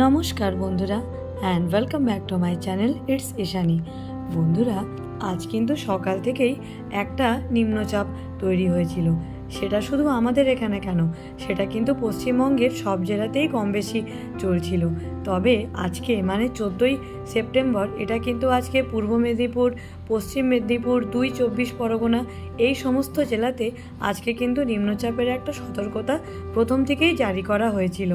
নমস্কার বন্ধুরা and welcome back to my channel it's Ishani. বন্ধুরা, আজ কিন্তু সকাল থেকেই একটা নিম্নচাপ তৈরি হয়েছিল। সেটা শুধু আমাদের এখানে কেন, সেটা কিন্তু পশ্চিমবঙ্গের সব জেলাতেই কম বেশি চলছিল। তবে আজকে মানে 14ই সেপ্টেম্বর, এটা কিন্তু আজকে পূর্ব মেদিনীপুর, পশ্চিম মেদিনীপুর, 2 চব্বিশ পরগনা এই সমস্ত জেলাতে আজকে কিন্তু নিম্নচাপের একটা সতর্কতা প্রথম থেকেই জারি করা হয়েছিল।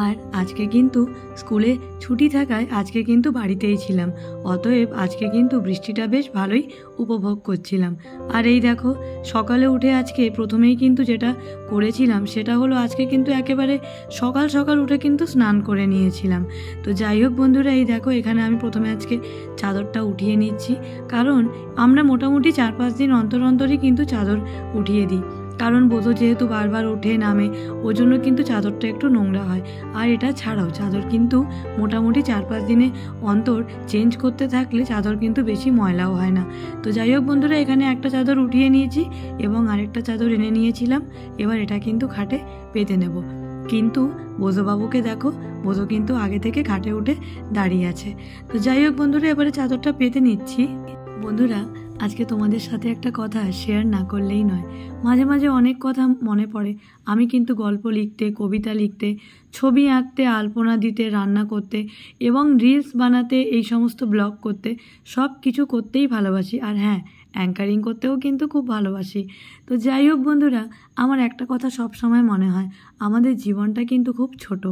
আর আজকে কিন্তু স্কুলে ছুটি থাকায় আজকে কিন্তু বাড়িতেই ছিলাম, অতএব আজকে কিন্তু বৃষ্টিটা বেশ ভালোই উপভোগ করছিলাম। আর এই দেখো, সকালে উঠে আজকে প্রথমেই কিন্তু যেটা করেছিলাম সেটা হলো আজকে কিন্তু একেবারে সকাল সকাল উঠে কিন্তু স্নান করে নিয়েছিলাম। তো যাই হোক বন্ধুরা, এই দেখো এখানে আমি প্রথমে আজকে চাদরটা উঠিয়ে নিচ্ছি, কারণ আমরা মোটামুটি 4-5 দিন অন্তর অন্তরই কিন্তু চাদর উঠিয়ে দিই, কারণ বোধো যেহেতু বারবার ওঠে নামে, ওই জন্য কিন্তু চাদরটা একটু নোংরা হয়। আর এটা ছাড়াও চাদর কিন্তু মোটামুটি 4-5 দিনে অন্তর চেঞ্জ করতে থাকলে চাদর কিন্তু বেশি ময়লাও হয় না। তো যাই হোক বন্ধুরা, এখানে একটা চাদর উঠিয়ে নিয়েছি এবং আরেকটা চাদর এনে নিয়েছিলাম। এবার এটা কিন্তু খাটে পেতে নেব। কিন্তু বোঝোবাবুকে দেখো, বোঝো কিন্তু আগে থেকে খাটে উঠে দাঁড়িয়ে আছে। তো যাই হোক বন্ধুরা, এবারে চাদরটা পেতে নিচ্ছি। বন্ধুরা, আজকে তোমাদের সাথে একটা কথা শেয়ার না করলেই নয়। মাঝে মাঝে অনেক কথা মনে পড়ে। আমি কিন্তু গল্প লিখতে, কবিতা লিখতে, ছবি আঁকতে, আলপনা দিতে, রান্না করতে এবং রিলস বানাতে, এই সমস্ত ব্লগ করতে, সব কিছু করতেই ভালোবাসি। আর হ্যাঁ, অ্যাঙ্কারিং করতেও কিন্তু খুব ভালোবাসি। তো যাই হোক বন্ধুরা, আমার একটা কথা সব সময় মনে হয়, আমাদের জীবনটা কিন্তু খুব ছোট।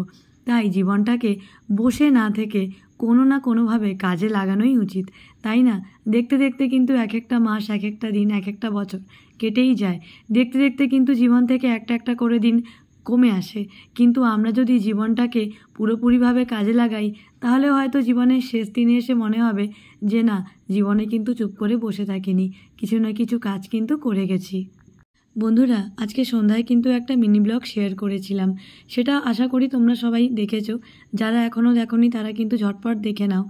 তাই জীবনটাকে বসে না থেকে কোনো না কোনোভাবে কাজে লাগানোই উচিত, তাই না? দেখতে দেখতে কিন্তু এক একটা মাস, এক একটা দিন, এক একটা বছর কেটেই যায়। দেখতে দেখতে কিন্তু জীবন থেকে একটা একটা করে দিন কমে আসে। কিন্তু আমরা যদি জীবনটাকে পুরোপুরিভাবে কাজে লাগাই, তাহলে হয়তো জীবনের শেষ দিনে এসে মনে হবে যে না, জীবনে কিন্তু চুপ করে বসে থাকিনি, কিছু না কিছু কাজ কিন্তু করে গেছি। বন্ধুরা, আজকে সন্ধ্যায় কিন্তু একটা মিনি ব্লগ শেয়ার করেছিলাম, সেটা আশা করি তোমরা সবাই দেখেছো। যারা এখনও দেখোনি তারা কিন্তু ঝটপট দেখে নাও।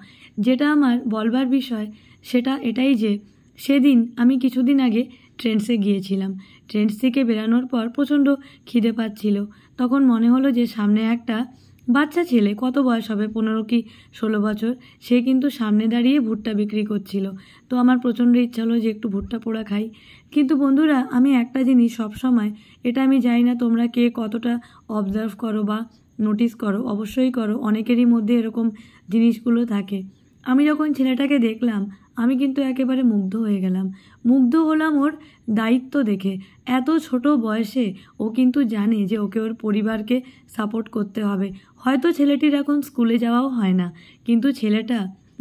যেটা আমার বলবার বিষয় সেটা এটাই যে, সেদিন আমি কিছুদিন আগে ট্রেন্ডসে গিয়েছিলাম। ট্রেন্ডস থেকে বেরানোর পর প্রচণ্ড খিদে পাচ্ছিল। তখন মনে হলো যে সামনে একটা বাচ্চা ছেলে, কত বয়স হবে, 15 কি 16 বছর, সে কিন্তু সামনে দাঁড়িয়ে ভুট্টা বিক্রি করছিল। তো আমার প্রচণ্ড ইচ্ছা হলো যে একটু ভুট্টা পোড়া খাই। কিন্তু বন্ধুরা, আমি একটা জিনিস সবসময়, এটা আমি জানি না তোমরা কে কতটা অবজার্ভ করো বা নোটিস করো, অবশ্যই করো, অনেকেরই মধ্যে এরকম জিনিসগুলো থাকে। আমি যখন ছেলেটাকে দেখলাম, আমি কিন্তু একেবারে মুগ্ধ হয়ে গেলাম। মুগ্ধ হলাম ওর দায়িত্ব দেখে। এত ছোট বয়সে ও কিন্তু জানে যে ওকে ওর পরিবারকে সাপোর্ট করতে হবে। হয়তো ছেলেটির এখন স্কুলে যাওয়াও হয় না, কিন্তু ছেলেটা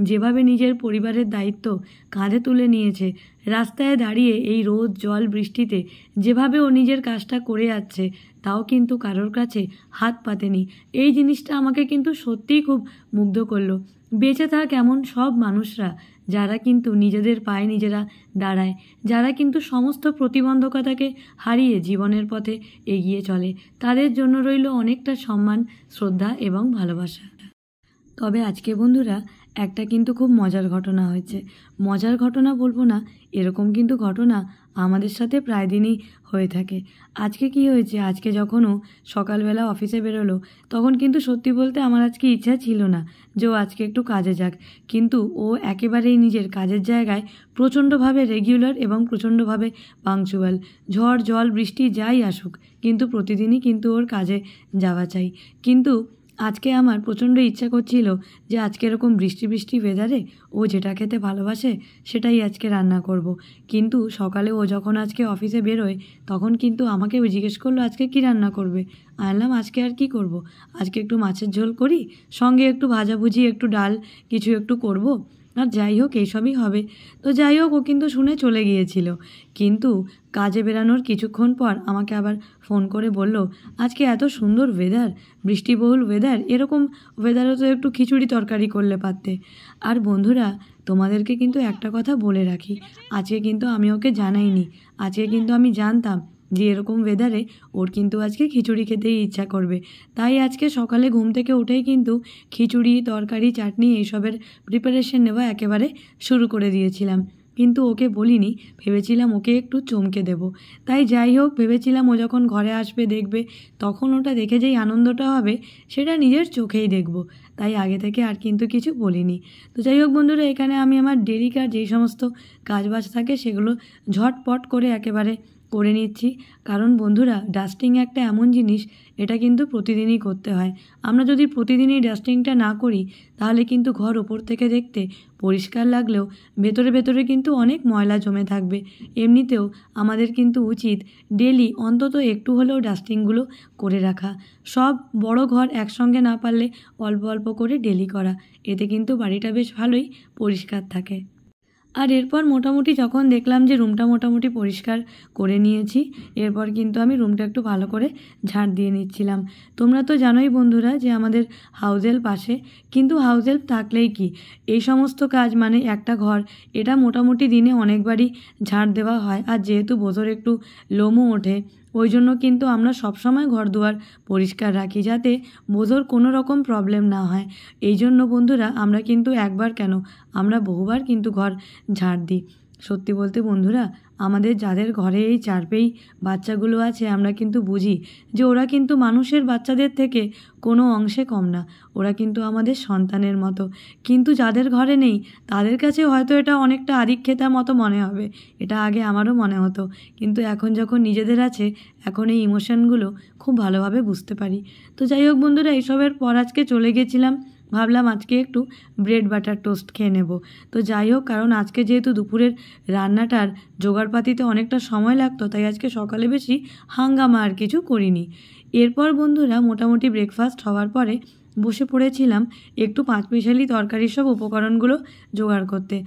যেভাবে নিজের পরিবারের দায়িত্ব কাঁধে তুলে নিয়েছে, রাস্তায় দাঁড়িয়ে এই রোদ জল বৃষ্টিতে যেভাবে ও নিজের কাজটা করে যাচ্ছে, তাও কিন্তু কারোর কাছে হাত পাতেনি। এই জিনিসটা আমাকে কিন্তু সত্যিই খুব মুগ্ধ করলো। বেঁচে থাক এমন সব মানুষরা, যারা কিন্তু নিজেদের পায়ে নিজেরা দাঁড়ায়, যারা কিন্তু সমস্ত প্রতিবন্ধকতাকে হারিয়ে জীবনের পথে এগিয়ে চলে, তাদের জন্য রইল অনেকটা সম্মান, শ্রদ্ধা এবং ভালোবাসা। তবে আজকে বন্ধুরা, একটা কিন্তু খুব মজার ঘটনা হয়েছে। মজার ঘটনা বলবো না, এরকম কিন্তু ঘটনা আমাদের সাথে প্রায় দিনই হয়ে থাকে। আজকে কি হয়েছে, আজকে যখন ও সকালবেলা অফিসে বেরোলো, তখন কিন্তু সত্যি বলতে আমার আজকে ইচ্ছা ছিল না যে ও আজকে একটু কাজে যাক। কিন্তু ও একেবারেই নিজের কাজের জায়গায় প্রচণ্ডভাবে রেগুলার এবং প্রচণ্ডভাবে পাংচুয়াল। ঝড় জল বৃষ্টি যাই আসুক, কিন্তু প্রতিদিনই কিন্তু ওর কাজে যাওয়া চাই। কিন্তু আজকে আমার প্রচণ্ড ইচ্ছা করছিল যে আজকে এরকম বৃষ্টি বৃষ্টি ওয়েদারে ও যেটা খেতে ভালোবাসে সেটাই আজকে রান্না করব। কিন্তু সকালে ও যখন আজকে অফিসে বেরোয়, তখন কিন্তু আমাকে জিজ্ঞেস করলো আজকে কি রান্না করবে। আনলাম আজকে আর কি করব, আজকে একটু মাছের ঝোল করি, সঙ্গে একটু ভাজাভুজি, একটু ডাল, কিছু একটু করব, আর যাই হোক এইসবই হবে। তো যাই হোক, ও কিন্তু শুনে চলে গিয়েছিল। কিন্তু কাজে বেরানোর কিছুক্ষণ পর আমাকে আবার ফোন করে বলল, আজকে এত সুন্দর ওয়েদার, বৃষ্টিবহুল ওয়েদার, এরকম ওয়েদারে তো একটু খিচুড়ি তরকারি করলে পারতে। আর বন্ধুরা, তোমাদেরকে কিন্তু একটা কথা বলে রাখি, আজকে কিন্তু আমি ওকে জানাইনি। আজকে কিন্তু আমি জানতাম যে এরকম ওয়েদারে ওর কিন্তু আজকে খিচুড়ি খেতেই ইচ্ছা করবে। তাই আজকে সকালে ঘুম থেকে উঠেই কিন্তু খিচুড়ি, তরকারি, চাটনি এইসবের প্রিপারেশন নেওয়া একেবারে শুরু করে দিয়েছিলাম। কিন্তু ওকে বলিনি, ভেবেছিলাম ওকে একটু চমকে দেব। তাই যাই হোক, ভেবেছিলাম ও যখন ঘরে আসবে দেখবে, তখন ওটা দেখে যেই আনন্দটা হবে সেটা নিজের চোখেই দেখব। তাই আগে থেকে আর কিন্তু কিছু বলিনি। তো যাই হোক বন্ধুরা, এখানে আমি আমার ডেলিকার যেই সমস্ত কাজবাজ থাকে সেগুলো ঝটপট করে একেবারে করে নিচ্ছি। কারণ বন্ধুরা, ডাস্টিং একটা এমন জিনিস, এটা কিন্তু প্রতিদিনই করতে হয়। আমরা যদি প্রতিদিনই ডাস্টিংটা না করি তাহলে কিন্তু ঘর ওপর থেকে দেখতে পরিষ্কার লাগলেও ভেতরে ভেতরে কিন্তু অনেক ময়লা জমে থাকবে। এমনিতেও আমাদের কিন্তু উচিত ডেলি অন্তত একটু হলেও ডাস্টিংগুলো করে রাখা। সব বড় ঘর একসঙ্গে না পারলে অল্প অল্প করে ডেলি করা, এতে কিন্তু বাড়িটা বেশ ভালোই পরিষ্কার থাকে। আর এরপর মোটামুটি যখন দেখলাম যে রুমটা মোটামুটি পরিষ্কার করে নিয়েছি, এরপর কিন্তু আমি রুমটা একটু ভালো করে ঝাড় দিয়ে নিচ্ছিলাম। তোমরা তো জানোই বন্ধুরা যে আমাদের হাউস হেল্প আসে, কিন্তু হাউস হেল্প থাকলেই কি এই সমস্ত কাজ, মানে একটা ঘর এটা মোটামুটি দিনে অনেকবারই ঝাড় দেওয়া হয়। আর যেহেতু বোধর একটু লোমও ওঠে, ওই জন্য কিন্তু আমরা সবসময় ঘর দুয়ার পরিষ্কার রাখি, যাতে বোধর কোনো রকম প্রবলেম না হয়। এই জন্য বন্ধুরা, আমরা কিন্তু একবার কেন, আমরা বহুবার কিন্তু ঘর ঝাড় দিই। সত্যি বলতে বন্ধুরা, আমাদের যাদের ঘরে এই চারপেই বাচ্চাগুলো আছে, আমরা কিন্তু বুঝি যে ওরা কিন্তু মানুষের বাচ্চাদের থেকে কোনো অংশে কম না, ওরা কিন্তু আমাদের সন্তানের মতো। কিন্তু যাদের ঘরে নেই তাদের কাছে হয়তো এটা অনেকটা আদিক্ষেতার মতো মনে হবে, এটা আগে আমারও মনে হতো, কিন্তু এখন যখন নিজেদের আছে, এখন এই ইমোশনগুলো খুব ভালোভাবে বুঝতে পারি। তো যাই হোক বন্ধুরা, এইসবের পর আজকে চলে গেছিলাম, ভাবলাম আজকে একটু ব্রেড বাটার টোস্ট খেয়ে নেব। তো যাই হোক, কারণ আজকে যেহেতু দুপুরের রান্নাটার জোগাড়পাতিতে অনেকটা সময় লাগতো, তাই আজকে সকালে বেশি হাঙ্গামা আর কিছু করিনি। এরপর বন্ধুরা, মোটামুটি ব্রেকফাস্ট হওয়ার পরে বসে পড়েছিলাম একটু পাঁচমিশালি তরকারির সব উপকরণগুলো জোগাড় করতে।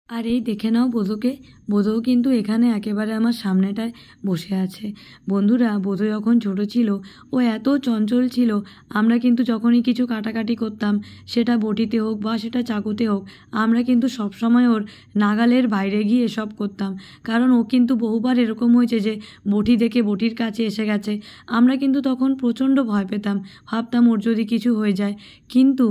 আর এই দেখে নাও বোধোকে, বোধও কিন্তু এখানে একেবারে আমার সামনেটায় বসে আছে। বন্ধুরা, বোধো যখন ছোট ছিল ও এত চঞ্চল ছিল, আমরা কিন্তু যখনই কিছু কাটাকাটি করতাম, সেটা বটিতে হোক বা সেটা চাকুতে হোক, আমরা কিন্তু সবসময় ওর নাগালের বাইরে গিয়ে এসব করতাম। কারণ ও কিন্তু বহুবার এরকম হয়েছে যে বটি দেখে বটির কাছে এসে গেছে। আমরা কিন্তু তখন প্রচণ্ড ভয় পেতাম, ভাবতাম ওর যদি কিছু হয়ে যায়। কিন্তু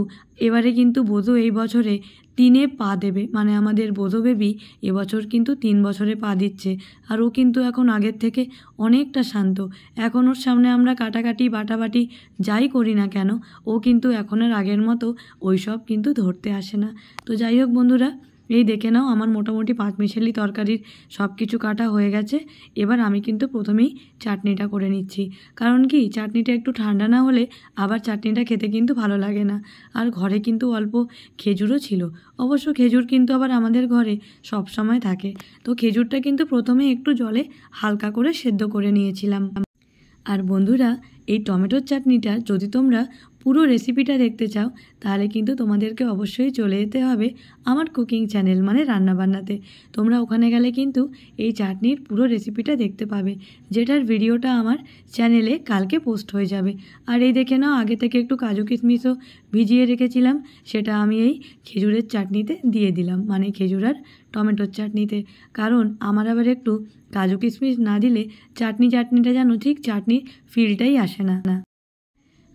এবারে কিন্তু বোধো এই বছরে 3-এ পা দেবে, মানে আমাদের বোধো বেবি এবছর কিন্তু 3 বছরে পা দিচ্ছে। আর ও কিন্তু এখন আগের থেকে অনেকটা শান্ত। এখন ওর সামনে আমরা কাটাকাটি বাটাবাটি যাই করি না কেন, ও কিন্তু এখন আর আগের মতো ওই সব কিন্তু ধরতে আসে না। তো যাই হোক বন্ধুরা, এই দেখে নাও আমার মোটামুটি পাঁচমিশালি তরকারির সব কিছু কাটা হয়ে গেছে। এবার আমি কিন্তু প্রথমেই চাটনিটা করে নিচ্ছি, কারণ কি চাটনিটা একটু ঠান্ডা না হলে আবার চাটনিটা খেতে কিন্তু ভালো লাগে না। আর ঘরে কিন্তু অল্প খেজুরও ছিল, অবশ্য খেজুর কিন্তু আবার আমাদের ঘরে সব সময় থাকে। তো খেজুরটা কিন্তু প্রথমে একটু জলে হালকা করে সেদ্ধ করে নিয়েছিলাম। আর বন্ধুরা, এই টমেটোর চাটনিটা যদি তোমরা পুরো রেসিপিটা দেখতে চাও, তাহলে কিন্তু তোমাদেরকে অবশ্যই চলে যেতে হবে আমার কুকিং চ্যানেল, মানে রান্নাবান্নাতে। তোমরা ওখানে গেলে কিন্তু এই চাটনির পুরো রেসিপিটা দেখতে পাবে, যেটার ভিডিওটা আমার চ্যানেলে কালকে পোস্ট হয়ে যাবে। আর এই দেখে নাও, আগে থেকে একটু কাজু কিশমিশও ভিজিয়ে রেখেছিলাম, সেটা আমি এই খেজুরের চাটনিতে দিয়ে দিলাম, মানে খেজুর আর টমেটোর চাটনিতে। কারণ আমার আবার একটু কাজু কিশমিশ না দিলে চাটনিটা যেন ঠিক চাটনির ফিলটাই আসে না।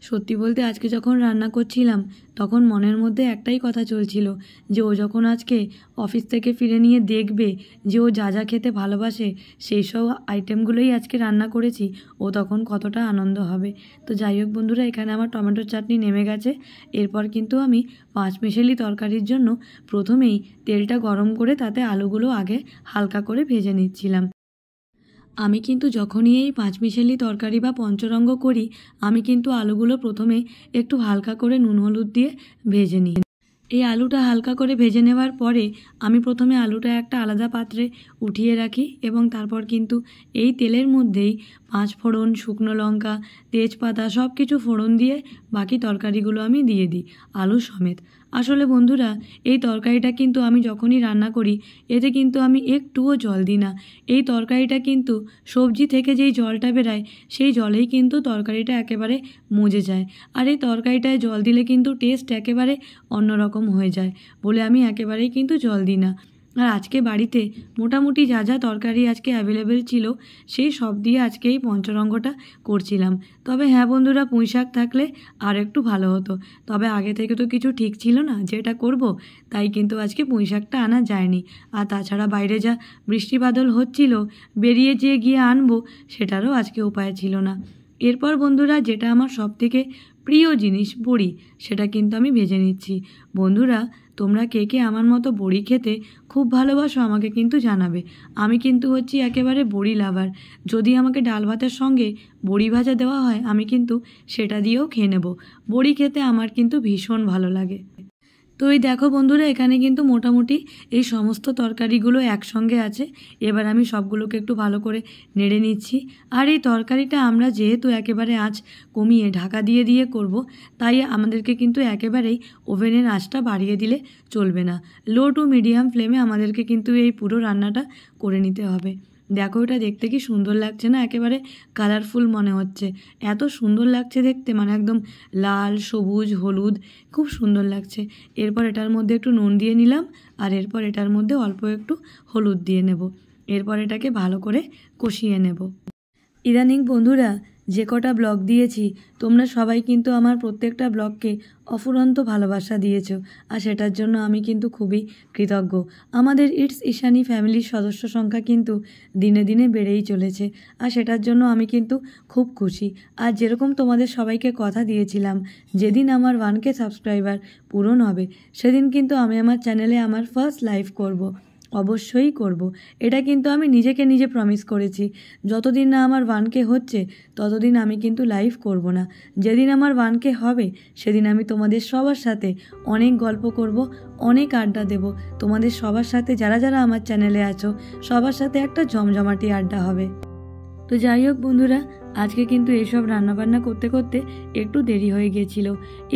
সত্যি বলতে আজকে যখন রান্না করছিলাম, তখন মনের মধ্যে একটাই কথা চলছিল যে ও যখন আজকে অফিস থেকে ফিরে নিয়ে দেখবে যে ও যা যা খেতে ভালোবাসে সেই সব আইটেমগুলোই আজকে রান্না করেছি, ও তখন কতটা আনন্দ হবে। তো যাই হোক বন্ধুরা, এখানে আমার টমেটোর চাটনি নেমে গেছে। এরপর কিন্তু আমি পাঁচমিশালি তরকারির জন্য প্রথমেই তেলটা গরম করে তাতে আলুগুলো আগে হালকা করে ভেজে নিচ্ছিলাম। আমি কিন্তু যখনই এই পাঁচমিশালি তরকারি বা পঞ্চরঙ্গ করি, আমি কিন্তু আলুগুলো প্রথমে একটু হালকা করে নুন হলুদ দিয়ে ভেজে নিই। এই আলুটা হালকা করে ভেজে নেওয়ার পরে আমি প্রথমে আলুটা একটা আলাদা পাত্রে উঠিয়ে রাখি, এবং তারপর কিন্তু এই তেলের মধ্যেই 5 ফোড়ন, শুকনো লঙ্কা, তেজপাতা সব কিছু ফোড়ন দিয়ে বাকি তরকারিগুলো আমি দিয়ে দিই আলু সমেত। আসলে বন্ধুরা, এই তরকারিটা কিন্তু আমি যখনই রান্না করি, এতে কিন্তু আমি একটুও জল দিই না। এই তরকারিটা কিন্তু সবজি থেকে যেই জলটা বেরায়, সেই জলেই কিন্তু তরকারিটা একেবারে মজে যায়। আর এই তরকারিটায় জল দিলে কিন্তু টেস্ট একেবারে অন্যরকম হয়ে যায় বলে আমি একেবারেই কিন্তু জল দিই না। আর আজকে বাড়িতে মোটামুটি যা যা তরকারি আজকে অ্যাভেলেবেল ছিল সেই সব দিয়ে আজকে এই পঞ্চরঙ্গটা করছিলাম। তবে হ্যাঁ বন্ধুরা, পুঁই শাক থাকলে আর একটু ভালো হতো, তবে আগে থেকে তো কিছু ঠিক ছিল না যেটা করব, তাই কিন্তু আজকে পুঁই শাকটা আনা যায়নি। আর তাছাড়া বাইরে যা বৃষ্টি বাদল হচ্ছিল, বেরিয়ে যেয়ে গিয়ে আনবো সেটারও আজকে উপায় ছিল না। এরপর বন্ধুরা, যেটা আমার সবথেকে প্রিয় জিনিস বড়ি, সেটা কিন্তু আমি ভেজে নিচ্ছি। বন্ধুরা, তোমরা কে কে আমার মতো বড়ি খেতে খুব ভালোবাসো আমাকে কিন্তু জানাবে। আমি কিন্তু হচ্ছি একেবারে বড়ি লাভার। যদি আমাকে ডাল ভাতের সঙ্গে বড়ি ভাজা দেওয়া হয়, আমি কিন্তু সেটা দিয়েও খেয়ে নেব। বড়ি খেতে আমার কিন্তু ভীষণ ভালো লাগে। তো এই দেখো বন্ধুরা, এখানে কিন্তু মোটামুটি এই সমস্ত তরকারিগুলো একসঙ্গে আছে। এবার আমি সবগুলোকে একটু ভালো করে নেড়ে নিচ্ছি। আর এই তরকারিটা আমরা যেহেতু একেবারে আঁচ কমিয়ে ঢাকা দিয়ে দিয়ে করব, তাই আমাদেরকে কিন্তু একেবারেই ওভেনের আঁচটা বাড়িয়ে দিলে চলবে না। লো টু মিডিয়াম ফ্লেমে আমাদেরকে কিন্তু এই পুরো রান্নাটা করে নিতে হবে। দেখো, এটা দেখতে কি সুন্দর লাগছে না? একেবারে কালারফুল মনে হচ্ছে, এত সুন্দর লাগছে দেখতে, মানে একদম লাল, সবুজ, হলুদ, খুব সুন্দর লাগছে। এরপর এটার মধ্যে একটু নুন দিয়ে নিলাম, আর এরপর এটার মধ্যে অল্প একটু হলুদ দিয়ে নেব। এরপর এটাকে ভালো করে কষিয়ে নেব। ইদানিং বন্ধুরা, যে কটা ব্লগ দিয়েছি, তোমরা সবাই কিন্তু আমার প্রত্যেকটা ব্লগকে অফুরন্ত ভালোবাসা দিয়েছো, আর সেটার জন্য আমি কিন্তু খুবই কৃতজ্ঞ। আমাদের ইটস ঈশানী ফ্যামিলির সদস্য সংখ্যা কিন্তু দিনে দিনে বেড়েই চলেছে, আর সেটার জন্য আমি কিন্তু খুব খুশি। আর যেরকম তোমাদের সবাইকে কথা দিয়েছিলাম, যেদিন আমার 1K সাবস্ক্রাইবার পূরণ হবে, সেদিন কিন্তু আমি আমার চ্যানেলে আমার ফার্স্ট লাইভ করব। অবশ্যই করব, এটা কিন্তু আমি নিজেকে নিজে প্রমিস করেছি। যতদিন না আমার 1K হচ্ছে, ততদিন আমি কিন্তু লাইভ করব না। যেদিন আমার 1K হবে, সেদিন আমি তোমাদের সবার সাথে অনেক গল্প করব, অনেক আড্ডা দেব। তোমাদের সবার সাথে, যারা যারা আমার চ্যানেলে আছো, সবার সাথে একটা জমজমাটি আড্ডা হবে। তো যাই হোক বন্ধুরা, আজকে কিন্তু এসব রান্নাবান্না করতে করতে একটু দেরি হয়ে গিয়েছিল।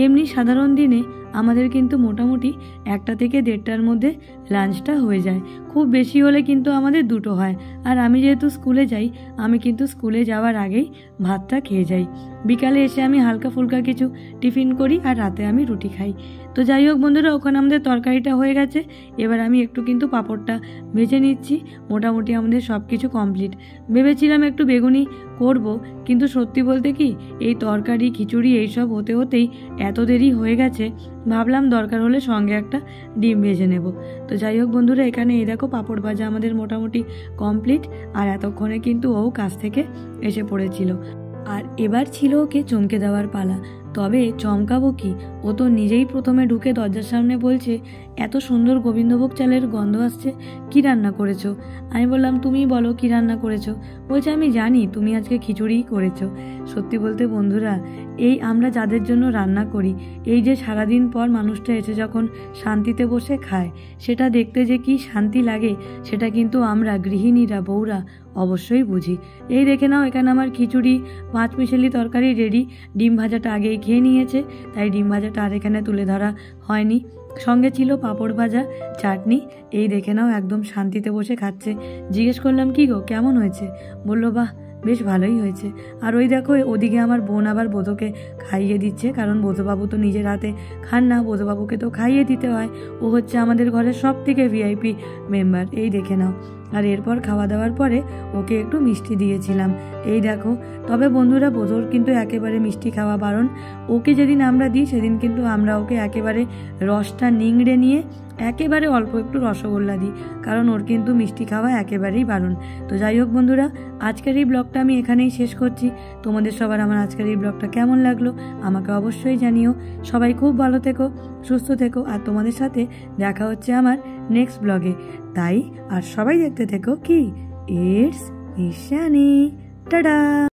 এমনি সাধারণ দিনে আমাদের কিন্তু মোটামুটি 1টা থেকে 1:30টার মধ্যে লাঞ্চটা হয়ে যায়। খুব বেশি হলে কিন্তু আমাদের 2টো হয়। আর আমি যেহেতু স্কুলে যাই, আমি কিন্তু স্কুলে যাওয়ার আগেই ভাতটা খেয়ে যাই। বিকালে এসে আমি হালকা ফুলকা কিছু টিফিন করি, আর রাতে আমি রুটি খাই। তো যাই হোক বন্ধুরা, ওখানে আমাদের তরকারিটা হয়ে গেছে। এবার আমি একটু কিন্তু পাঁপড়টা ভেজে নিচ্ছি। মোটামুটি আমাদের সব কিছু কমপ্লিট। ভেবেছিলাম একটু বেগুনি করব, কিন্তু সত্যি বলতে কি, এই তরকারি খিচুড়ি এইসব হতে হতেই এত দেরি হয়ে গেছে, ভাবলাম দরকার হলে সঙ্গে একটা ডিম ভেজে নেব। তো যাই হোক বন্ধুরা, এখানে এই দেখো পাঁপড় ভাজা আমাদের মোটামুটি কমপ্লিট। আর এতক্ষণে কিন্তু ও কাছ থেকে এসে পড়েছিল, আর এবার ছিল ওকে চমকে দেওয়ার পালা। তবে চমকাবো কি, ও তো নিজেই প্রথমে ঢুকে দরজার সামনে বলছে, এত সুন্দর গোবিন্দভোগ চালের গন্ধ আসছে, কি রান্না করেছো? আমি বললাম, তুমি বলো কি রান্না করেছো? বলছে, আমি জানি তুমি আজকে খিচুড়িই করেছো। সত্যি বলতে বন্ধুরা, এই আমরা যাদের জন্য রান্না করি, এই যে সারাদিন পর মানুষটা এসে যখন শান্তিতে বসে খায়, সেটা দেখতে যে কি শান্তি লাগে, সেটা কিন্তু আমরা গৃহিণীরা, বউরা অবশ্যই বুঝি। এই দেখে নাও, এখানে আমার খিচুড়ি, 5 মিশালি তরকারি রেডি। ডিম ভাজাটা আগেই খেয়ে নিয়েছে, তাই ডিম ভাজাটা আর এখানে তুলে ধরা হয়নি। সঙ্গে ছিল পাঁপড় ভাজা, চাটনি। এই দেখে নাও, একদম শান্তিতে বসে খাচ্ছে। জিজ্ঞেস করলাম, কি গো, কেমন হয়েছে? বললো, বাহ, বেশ ভালোই হয়েছে। আর ওই দেখো, ওদিকে আমার বোন আবার বোধকে খাইয়ে দিচ্ছে, কারণ বোধবাবু তো নিজের হাতে খান না, বোধবাবুকে তো খাইয়ে দিতে হয়। ও হচ্ছে আমাদের ঘরের সব থেকে ভিআইপি মেম্বার, এই দেখে নাও। আর এরপর খাওয়া দাওয়ার পরে ওকে একটু মিষ্টি দিয়েছিলাম, এই দেখো। তবে বন্ধুরা, বোধর কিন্তু একেবারে মিষ্টি খাওয়া বারণ। ওকে যেদিন আমরা দিই, সেদিন কিন্তু আমরা ওকে একেবারে রসটা নিংড়ে নিয়ে একেবারে অল্প একটু রসগোল্লা দিই, কারণ ওর কিন্তু মিষ্টি খাওয়া একেবারেই বারণ। তো যাই হোক বন্ধুরা, আজকের এই ব্লগটা আমি এখানেই শেষ করছি। তোমাদের সবার আমার আজকের এই ব্লগটা কেমন লাগলো আমাকে অবশ্যই জানিও। সবাই খুব ভালো থেকো, সুস্থ থেকো, আর তোমাদের সাথে দেখা হচ্ছে আমার নেক্সট ব্লগে। তাই আর সবাই দেখতে থেকো কি ইটস ঈশানী। টাটা।